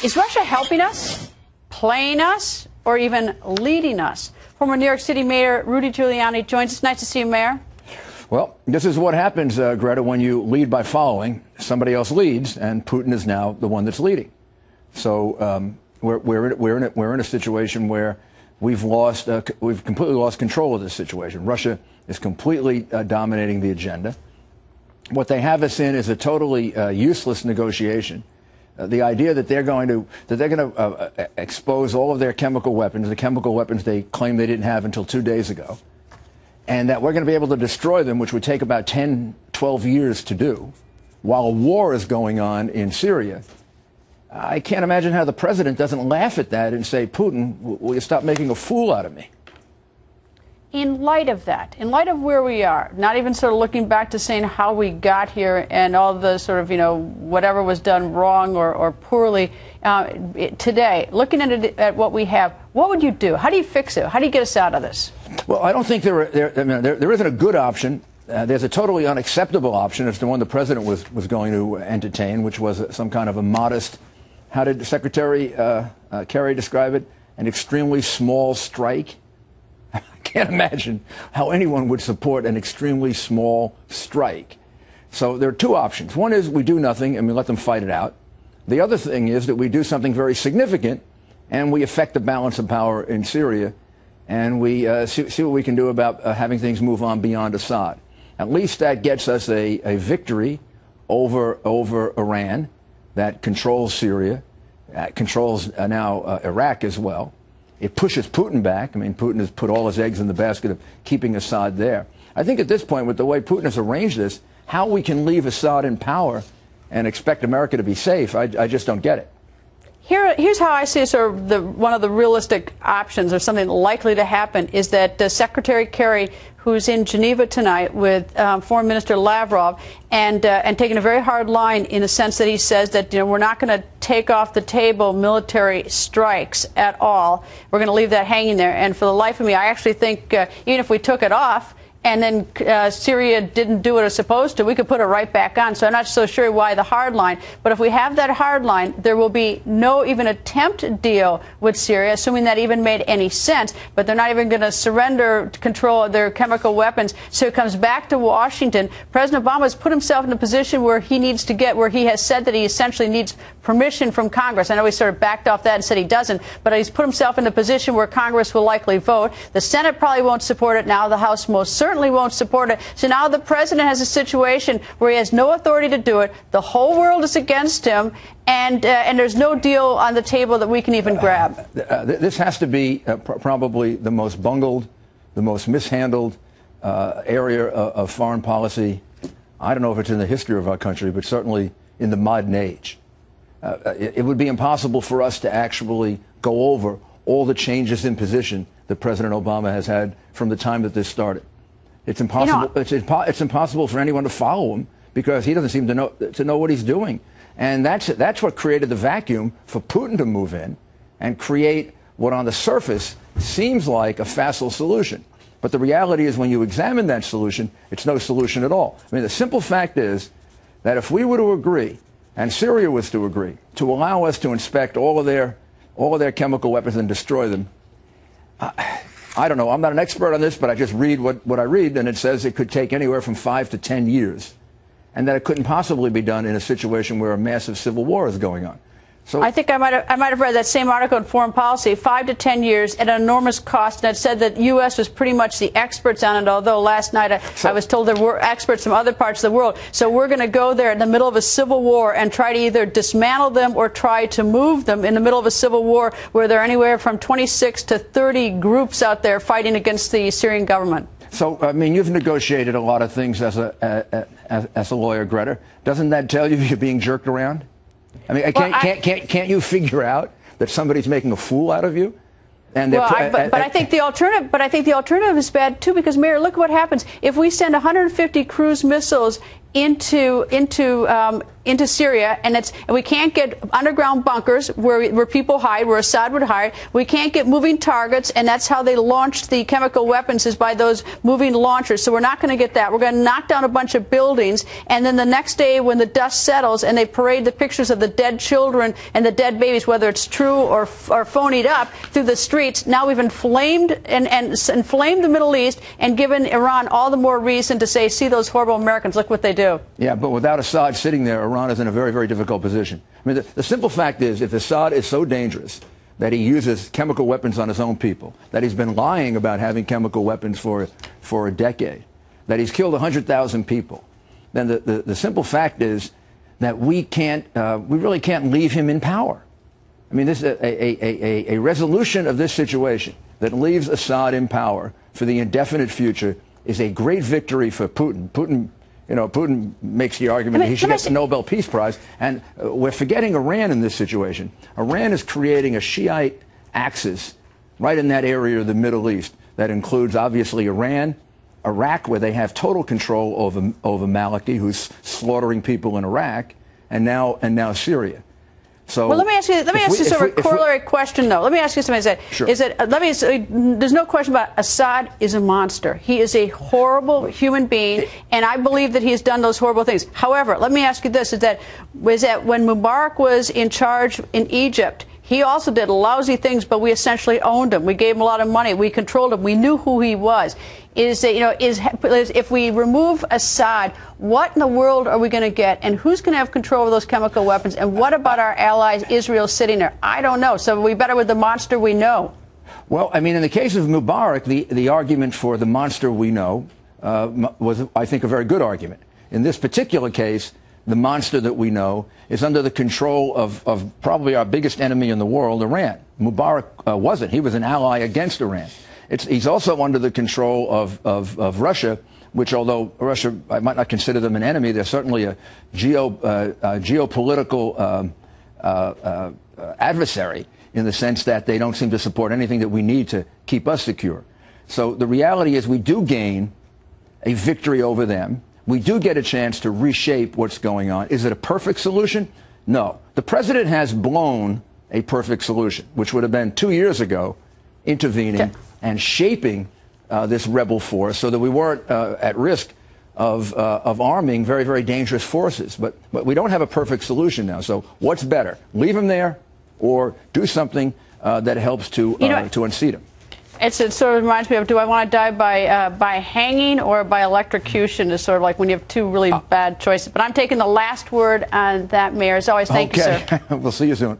Is Russia helping us, playing us, or even leading us? Former New York City Mayor Rudy Giuliani joins us. Nice to see you, Mayor. Well, this is what happens, Greta, when you lead by following. Somebody else leads, and Putin is now the one that's leading. So we're in a situation where we've completely lost control of this situation. Russia is completely dominating the agenda. What they have us in is a totally useless negotiation. The idea that they're going to expose all of their chemical weapons, the chemical weapons they claim they didn't have until 2 days ago, and that we're going to be able to destroy them, which would take about 10, 12 years to do, while a war is going on in Syria. I can't imagine how the president doesn't laugh at that and say, Putin, will you stop making a fool out of me? In light of that, in light of where we are, not even sort of looking back to saying how we got here and all the sort of, whatever was done wrong or poorly, today, looking at what we have, what would you do? How do you fix it? How do you get us out of this? Well, I don't think there isn't a good option. There's a totally unacceptable option. It's the one the president was going to entertain, which was some kind of a modest, how did Secretary Kerry describe it? An extremely small strike. I can't imagine how anyone would support an extremely small strike. So there are two options. One is we do nothing and we let them fight it out. The other thing is that we do something very significant and we affect the balance of power in Syria and we see what we can do about having things move on beyond Assad. At least that gets us a victory over Iran that controls Syria, controls now Iraq as well. It pushes Putin back. I mean, Putin has put all his eggs in the basket of keeping Assad there. I think at this point, with the way Putin has arranged this, how we can leave Assad in power and expect America to be safe, I just don't get it. Here's how I see sort of one of the realistic options, or something likely to happen, is that Secretary Kerry, who's in Geneva tonight with Foreign Minister Lavrov, and taking a very hard line in the sense that he says that we're not going to take off the table military strikes at all. We're going to leave that hanging there. And for the life of me, I actually think even if we took it off, and then Syria didn't do what it was supposed to, we could put it right back on. So I'm not so sure why the hard line. But if we have that hard line, there will be no even attempt to deal with Syria, assuming that even made any sense. But they're not even going to surrender control of their chemical weapons. So it comes back to Washington. President Obama has put himself in a position where he needs to get, where he has said that he essentially needs permission from Congress. I know he sort of backed off that and said he doesn't, but he's put himself in a position where Congress will likely vote. The Senate probably won't support it now. The House most certainly won't support it. So now the president has a situation where he has no authority to do it. The whole world is against him, and there's no deal on the table that we can even grab. This has to be probably the most bungled, the most mishandled area of foreign policy. I don't know if it's in the history of our country, but certainly in the modern age. It would be impossible for us to actually go over all the changes in position that President Obama has had from the time that this started. It's impossible. It's impossible for anyone to follow him because he doesn't seem to know what he's doing, and that's what created the vacuum for Putin to move in and create what on the surface seems like a facile solution. But the reality is, when you examine that solution, it's no solution at all. I mean, the simple fact is that if we were to agree, and Syria was to agree, to allow us to inspect all of their chemical weapons and destroy them, I don't know. I'm not an expert on this, but I just read what I read, and it says it could take anywhere from 5 to 10 years, and that it couldn't possibly be done in a situation where a massive civil war is going on. So I think I might have read that same article in Foreign Policy, 5 to 10 years at an enormous cost, and it said that U.S. was pretty much the experts on it, although last night I was told there were experts from other parts of the world. So we're going to go there in the middle of a civil war and try to either dismantle them or try to move them in the middle of a civil war where there are anywhere from 26 to 30 groups out there fighting against the Syrian government. So, I mean, you've negotiated a lot of things as a lawyer, Greta. Doesn't that tell you you're being jerked around? I mean, can't you figure out that somebody's making a fool out of you? And I think the alternative is bad too, because, Mayor, look what happens if we send 150 cruise missiles into into Syria, and we can't get underground bunkers where people hide, where Assad would hide. We can't get moving targets, and that's how they launched the chemical weapons, is by those moving launchers. So we're not going to get that. We're going to knock down a bunch of buildings, and then the next day when the dust settles and they parade the pictures of the dead children and the dead babies, whether it's true or phonied up, through the streets, now we've inflamed and inflamed the Middle East and given Iran all the more reason to say, see those horrible Americans, look what they do. Yeah, but without Assad sitting there, Iran is in a very, very difficult position. I mean, the simple fact is, if Assad is so dangerous that he uses chemical weapons on his own people, that he's been lying about having chemical weapons for a decade, that he's killed 100,000 people, then the simple fact is that we really can't leave him in power. I mean, this a resolution of this situation that leaves Assad in power for the indefinite future is a great victory for Putin. Putin makes the argument that he should get the Nobel Peace Prize, and we're forgetting Iran in this situation. Iran is creating a Shiite axis right in that area of the Middle East that includes, obviously, Iran, Iraq, where they have total control over Maliki, who's slaughtering people in Iraq, and now Syria. So, well, let me ask you sort of a corollary question, though. Let me ask you something. Sure. There's no question about Assad is a monster. He is a horrible human being, and I believe that he has done those horrible things. However, let me ask you this: is that when Mubarak was in charge in Egypt, he also did lousy things, but we essentially owned him. We gave him a lot of money. We controlled him. We knew who he was. If we remove Assad, what in the world are we going to get? And who's going to have control of those chemical weapons? And what about our allies, Israel, sitting there? I don't know. So we better with the monster we know. Well, I mean, in the case of Mubarak, the argument for the monster we know was, I think, a very good argument. In this particular case, the monster that we know is under the control of probably our biggest enemy in the world, Iran. Mubarak wasn't. He was an ally against Iran. He's also under the control of Russia, which, although Russia, I might not consider them an enemy, they're certainly a geopolitical adversary, in the sense that they don't seem to support anything that we need to keep us secure. So the reality is we do gain a victory over them. We do get a chance to reshape what's going on. Is it a perfect solution? No. The president has blown a perfect solution, which would have been 2 years ago, intervening and shaping this rebel force so that we weren't at risk of arming very, very dangerous forces. But we don't have a perfect solution now. So what's better? Leave them there or do something that helps to unseat them? It sort of reminds me of, do I want to die by hanging or by electrocution? Is sort of like when you have two really bad choices. But I'm taking the last word on that, Mayor. As always, thank you, sir. We'll see you soon.